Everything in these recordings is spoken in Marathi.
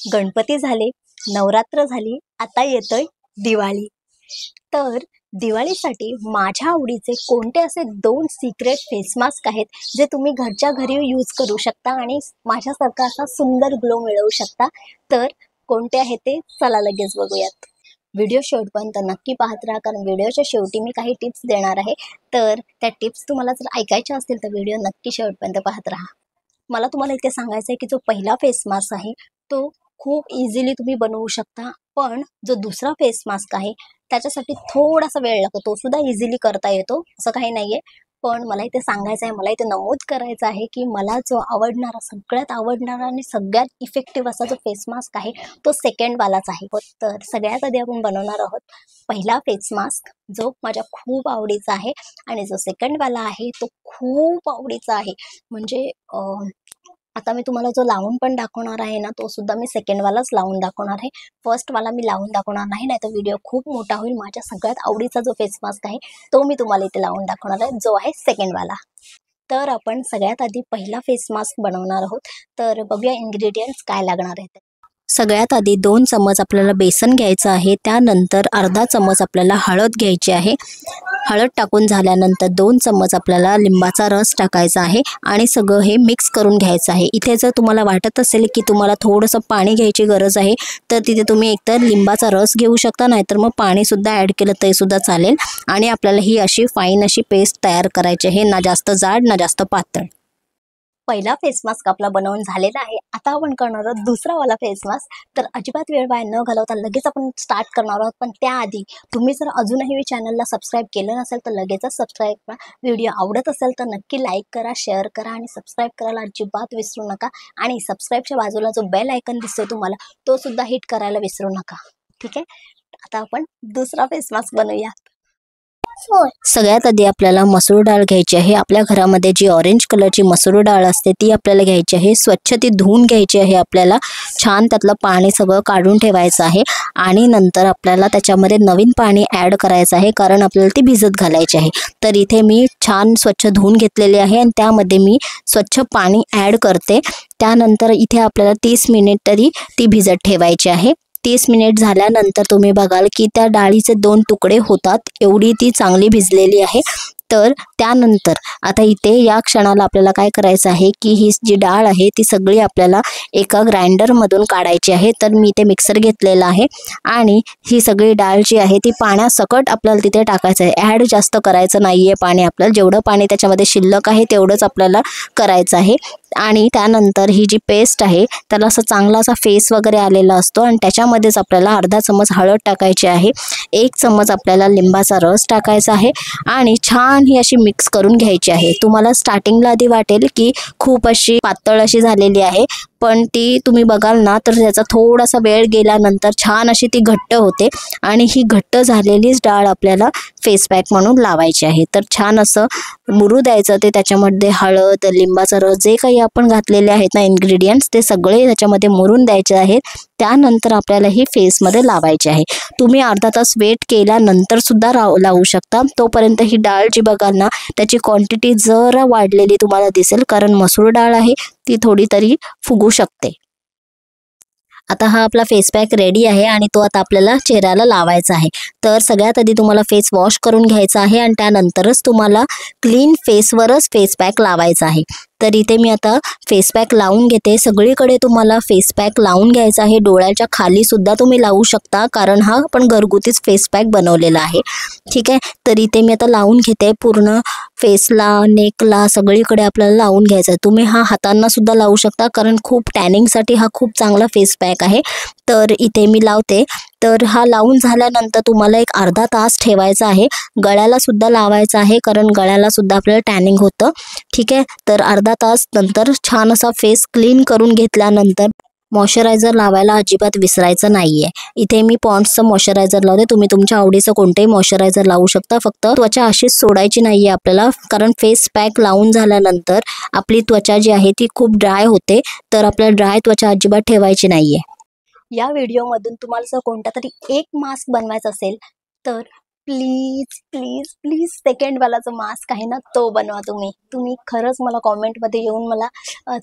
गणपती झाले, नवरात्र झाली, आता येतोय दिवाळी। तर दिवाळीसाठी माझ्या आवडीचे कोणते असे 2 सिक्रेट फेस मास्क आहेत जे तुम्ही घरच्या घरी यूज करू शकता आणि माझ्यासारखा असा सुंदर ग्लो मिळवू शकता। तर कोणते आहे ते चला लगेच बघूयात। व्हिडिओ शेवटपर्यंत नक्की पाहत राहा, कारण व्हिडिओच्या शेवटी मी काही टिप्स देणार आहे। तर त्या टिप्स तुम्हाला जर ऐकायच्या असतील तर व्हिडिओ नक्की शेवटपर्यंत पाहत राहा। मला तुम्हाला इथे सांगायचं आहे की जो पहिला फेस मास्क आहे तो खूप इझिली तुम्ही बनवू शकता, पण जो दुसरा फेस मास्क आहे त्याच्यासाठी थोडासा वेळ लागतो। तो सुद्धा इझिली करता येतो, असं काही नाहीये। पण मला इथे सांगायचं आहे, मला इथे नमूद करायचं आहे की मला जो आवडणारा, सगळ्यात आवडणारा आणि सगळ्यात इफेक्टिव्ह असा जो फेस मास्क आहे तो सेकंड वालाच आहे। तर सगळ्यात आधी आपण बनवणार आहोत पहिला फेस मास्क, जो माझ्या खूप आवडीचा आहे। आणि जो सेकंड वाला आहे तो खूप आवडीचा आहे। म्हणजे आता मी तुम्हाला जो लावून पण दाखवणार आहे ना, तो सुद्धा मी सेकंड वालाच लावून दाखवणार आहे। फर्स्ट वाला मी लावून दाखवणार नाही, नाहीतर व्हिडिओ खूप मोठा होईल। माझ्या सगळ्यात आवडीचा जो फेस मास्क आहे तो मी तुम्हाला इथे लावून दाखवणार आहे, जो आहे सेकंड वाला। तर आपण सगळ्यात आधी पहिला फेस मास्क बनवणार आहोत। तर बघूया इन्ग्रेडियंट्स काय लागणार आहेत। सगळ्यात आधी 2 चम्मच आपल्याला बेसन घ्यायचं आहे, त्यानंतर अर्धा चम्मच आपल्याला हळद घ्यायची आहे। हळद टाकून झाल्यानंतर 2 चम्मच आपल्याला लिंबाचा रस टाकायचा आहे आणि सगळं हे मिक्स करून घ्यायचं आहे। इथे जर तुम्हाला वाटत असेल की तुम्हाला थोडंसं पाणी घ्यायची गरज आहे, तर तिथे तुम्ही एकतर लिंबाचा रस घेऊ शकता, नाहीतर मग पाणी सुद्धा ॲड केलं तरी सुद्धा चालेल। आणि आपल्याला ही अशी फाईन अशी पेस्ट तयार करायची आहे, ना जास्त जाड ना जास्त पातळ। पहिला फेस मास्क आपला बनवून झालेला आहे। आता आपण करणार आहोत दुसरा वाला फेस मास्क। तर अजिबात वेळ वाया न घालवता लगेच आपण स्टार्ट करणार आहोत। पण त्याआधी तुम्ही जर अजूनही चॅनलला सबस्क्राईब केलं नसेल तर लगेचच सबस्क्राईब करा। व्हिडिओ आवडत असेल तर नक्की लाईक करा, शेअर करा आणि सबस्क्राईब करायला अजिबात विसरू नका। आणि सबस्क्राईबच्या बाजूला जो बेल आयकॉन दिसतोय तुम्हाला, तो सुद्धा हिट करायला विसरू नका, ठीक आहे। आता आपण दुसरा फेस मास्क बनवूया। सगळ्यात आधी आपल्याला मसूर डाळ घ्यायची आहे। आपल्या घरामध्ये जी ऑरेंज कलरची मसूर डाळ असते ती आपल्याला घ्यायची आहे। स्वच्छ ती धुवून घ्यायची आहे आपल्याला, छान त्यातलं पाणी सगळं काढून ठेवायचं आहे। आणि नंतर आपल्याला त्याच्यामध्ये नवीन पाणी ॲड करायचं आहे, कारण आपल्याला ती भिजत घालायची आहे। तर इथे मी छान स्वच्छ धुवून घेतलेले आहे आणि त्यामध्ये मी स्वच्छ पाणी ॲड करते। त्यानंतर इथे आपल्याला 30 मिनिट तरी ती भिजत ठेवायची आहे। 30 मिनिट झाल्यानंतर तुम्ही बघाल की त्या डाळीचे 2 तुकडे होतात, एवढी ती चांगली भिजलेली आहे। तर त्यानंतर आता इथे या क्षणाला आपल्याला काय करायचं आहे की ही जी डाळ आहे ती सगळी आपल्याला एका ग्राइंडरमधून काढायची आहे। तर मी इथे मिक्सर घेतलेला आहे आणि ही सगळी डाळ जी आहे ती पाण्यासकट आपल्याला तिथे टाकायचं आहे। ॲड जास्त करायचं नाही आहे पाणी, आपल्याला जेवढं पाणी त्याच्यामध्ये शिल्लक आहे तेवढंच आपल्याला करायचं आहे। आणि त्यानंतर ही जी पेस्ट आहे त्याला असा चांगला असा फेस वगैरे आलेला असतो आणि त्याच्यामध्येच आपल्याला अर्धा चम्मच हळद टाकायची आहे, 1 चम्मच आपल्याला लिंबाचा रस टाकायचा आहे आणि छान ही अशी मिक्स करून घ्यायची आहे। तुम्हाला स्टार्टिंगला आधी वाटेल की खूप अशी पातळ अशी झालेली आहे, पण ती तुम्ही बघाल ना तर त्याचा थोडासा वेळ गेल्यानंतर छान अशी ती घट्ट होते आणि ही घट्ट झालेलीच डाळ आपल्याला फेस पॅक म्हणून लावायची आहे। तर छान असं मुरू द्यायचं ते त्याच्यामध्ये, हळद, लिंबाचा रस जे काही आपण घातलेले आहेत ना इन्ग्रेडियंट्स, ते सगळे त्याच्यामध्ये मुरून द्यायचे आहेत। त्यानंतर आपल्याला ही फेसमध्ये लावायची आहे। तुम्ही अर्धा तास वेट केल्यानंतर सुद्धा लावू शकता। तोपर्यंत ही डाळ जी बघाल ना त्याची क्वांटिटी जरा वाढलेली तुम्हाला दिसेल, कारण मसूर डाळ आहे ती थोडी तरी फुगू शकते। आता हा आपला फेस पॅक रेडी आहे आणि तो आता आपल्याला चेहऱ्याला लावायचा आहे। तर सगळ्यात आधी तुम्हाला फेस वॉश करून घ्यायचा आहे आणि त्यानंतरच तुम्हाला क्लीन फेसवरच फेस पॅक लावायचा आहे। तर इथे मी आता फेस पॅक लावून घेते। सगळीकडे तुम्हाला फेस पॅक लावून घ्यायचा आहे, डोळ्याच्या खाली सुद्धा तुम्ही लावू शकता, कारण हा आपण घरगुतीच फेस पॅक बनवलेला आहे, ठीक आहे। तर इथे मी आता लावून घेते पूर्ण फेसला, नेकला, सगळीकडे आपल्याला लावून घ्यायचा आहे। तुम्ही हा हातांना सुद्धा लावू शकता, कारण खूप टॅनिंगसाठी हा खूप चांगला फेस पॅक आहे। तर इथे मी लावते। तर हा लावून झाल्यानंतर तुम्हाला एक अर्धा तास ठेवायचा आहे। गळ्याला सुद्धा लावायचा आहे, कारण गळ्याला सुद्धा आपल्याला टॅनिंग होतं, ठीक आहे। तर अर्धा तास नंतर छान असा फेस क्लीन करून घेतल्यानंतर मॉइश्चरायझर लावायला अजिबात विसरायचं नाहीये। इथे मी पॉन्ड्सचं मॉइश्चरायझर लावते, तुम्ही तुमच्या आवडीचं कोणतेही मॉइश्चरायझर लावू शकता। फक्त त्वचा अशीच सोडायची नाहीये आपल्याला, कारण फेस पॅक लावून झाल्यानंतर आपली त्वचा जी आहे ती खूप ड्राय होते। तर आपल्याला ड्राय त्वचा अजिबात ठेवायची नाहीये। या व्हिडिओमधून तुम्हाला जर कोणता तरी एक मास्क बनवायचा असेल तर प्लीज प्लीज प्लीज सेकंडवाला जो मास्क आहे ना तो बनवा तुम्ही खरंच मला कॉमेंटमध्ये येऊन मला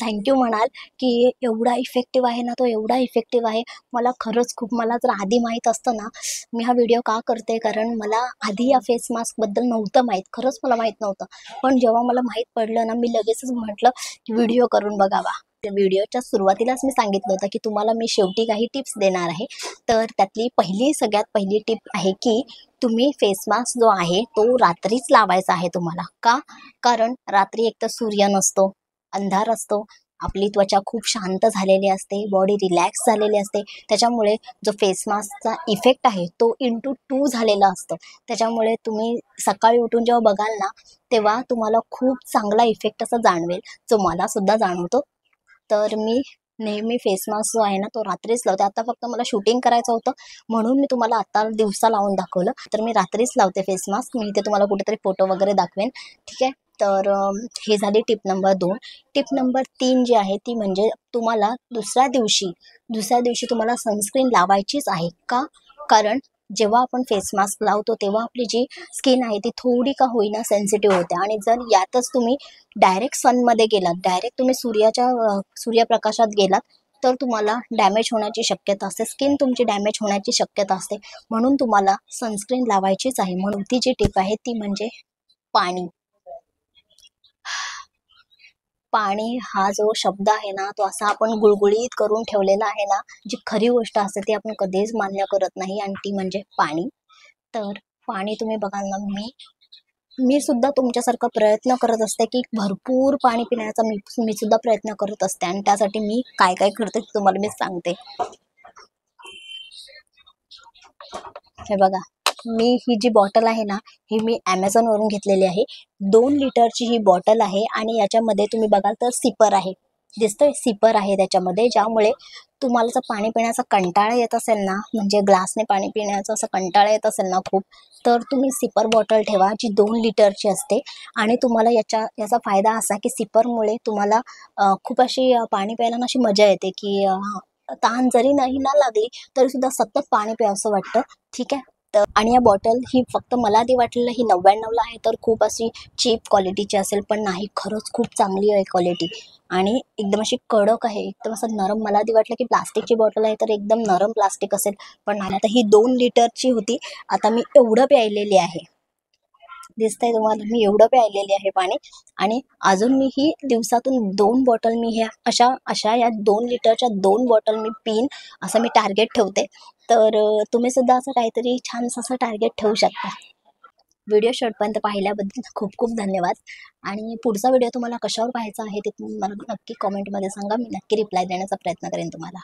थँक्यू म्हणाल की एवढा इफेक्टिव्ह आहे ना तो, एवढा इफेक्टिव्ह आहे. मला खरंच खूप, मला जर आधी माहीत असतं ना, मी हा व्हिडिओ का करते, कारण मला आधी या फेस मास्कबद्दल नव्हतं माहीत, खरंच मला माहीत नव्हतं. पण जेव्हा मला माहीत पडलं ना, मी लगेचच म्हटलं की व्हिडिओ करून बघावा. त्या व्हिडिओच्या सुरुवातीलाच मी सांगितलं होतं की तुम्हाला मी शेवटी काही टिप्स देणार आहे. तर त्यातली सगळ्यात पहिली टिप आहे की तुम्ही फेस मास्क जो आहे तो रात्रीच लावायचा आहे तुम्हाला. का? कारण रात्री एकतर सूर्य नसतो, अंधार असतो, आपली त्वचा खूप शांत झालेली असते, बॉडी रिलॅक्स झालेली असते. त्याच्यामुळे जो फेस मास्कचा इफेक्ट आहे तो इंटू 2 झालेला असतो. त्याच्यामुळे तुम्ही सकाळी उठून जेव्हा बघाल ना, तेव्हा तुम्हाला खूप चांगला इफेक्ट असा जाणवेल, जो मला सुद्धा जाणवतो. तर मी नेहमी फेस मास्क जो आहे ना तो रात्रीच लावते. आता फक्त मला शूटिंग करायचं होतं म्हणून मी तुम्हाला आता दिवसा लावून दाखवलं. तर मी रात्रीच लावते फेस मास्क. मी इथे तुम्हाला कुठेतरी फोटो वगैरे दाखवेन. ठीक आहे. तर ही झाली टिप नंबर 2. टिप नंबर 3 जी आहे ती म्हणजे तुम्हाला दुसऱ्या दिवशी तुम्हाला सनस्क्रीन लावायचीच आहे. का? कारण जेव्हा आपण फेस मास्क लावतो तेव्हा आपली जी स्किन आहे ती थोडी का होईना सेन्सिटिव्ह होते, आणि जर यातच तुम्ही डायरेक्ट सनमध्ये गेलात, डायरेक्ट तुम्ही सूर्यप्रकाशात गेलात, तर तुम्हाला डॅमेज होण्याची शक्यता असते, स्किन तुमची डॅमेज होण्याची शक्यता असते. म्हणून तुम्हाला सनस्क्रीन लावायचीच आहे. म्हणून ती जी टिप आहे ती म्हणजे पाणी. पाणी हा जो शब्द आहे ना, तो असा आपण गुळगुळीत करून ठेवलेला आहे ना, जी खरी गोष्ट असते ती आपण कधीच मान्य करत नाही, आणि ती म्हणजे पाणी. तर पाणी तुम्ही बघाल ना, मी सुद्धा तुमच्यासारखा प्रयत्न करत असते की भरपूर पाणी पिण्याचा मी सुद्धा प्रयत्न करत असते, आणि त्यासाठी मी काय काय करते ते तुम्हाला मी सांगते. हे बघा, मी ही जी बॉटल आहे ना, ही मी ॲमेझॉनवरून घेतलेली आहे. 2 लिटरची ही बॉटल आहे, आणि याच्यामध्ये तुम्ही बघाल तर सिपर आहे. दिसतोय? सिपर आहे त्याच्यामध्ये, ज्यामुळे तुम्हाला जर पाणी पिण्याचा कंटाळा येत असेल ना, म्हणजे ग्लासने पाणी पिण्याचा असा कंटाळा येत असेल ना खूप, तर तुम्ही सिपर बॉटल ठेवा जी 2 लिटरची असते. आणि तुम्हाला याचा फायदा असा की सिपरमुळे तुम्हाला खूप अशी पाणी प्यायला ना अशी मजा येते की तहान जरी नाही ना लागली तरीसुद्धा सतत पाणी प्यावंसं वाटतं. ठीक आहे. तर आणि या बॉटल ही फक्त मला आधी वाटलेलं ही 99ला आहे, तर खूप अशी चीप क्वालिटीची असेल, पण नाही, खरंच खूप चांगली आहे क्वालिटी. आणि एकदम अशी कडक आहे, एकदम असं नरम. मला आधी वाटलं की प्लास्टिकची बॉटल आहे तर एकदम नरम प्लास्टिक असेल, पण नाही. आता ही 2 लिटरची होती. आता मी एवढं प्यायलेली आहे. दिसतंय तुम्हाला, मी एवढं प्यायलेली आहे पाणी. आणि अजून मी ही दिवसातून 2 बॉटल मी ह्या अशा अशा या 2 लिटरच्या 2 बॉटल मी पिईन, असं मी टार्गेट ठेवते. तर तुम्ही सुद्धा असं काहीतरी छानसं असं टार्गेट ठेवू शकता. व्हिडिओ शेवटपर्यंत पाहिल्याबद्दल खूप खूप धन्यवाद. आणि पुढचा व्हिडिओ तुम्हाला कशावर पाहायचा आहे ते तुम्ही मला नक्की कॉमेंटमध्ये सांगा. मी नक्की रिप्लाय देण्याचा प्रयत्न करेन तुम्हाला.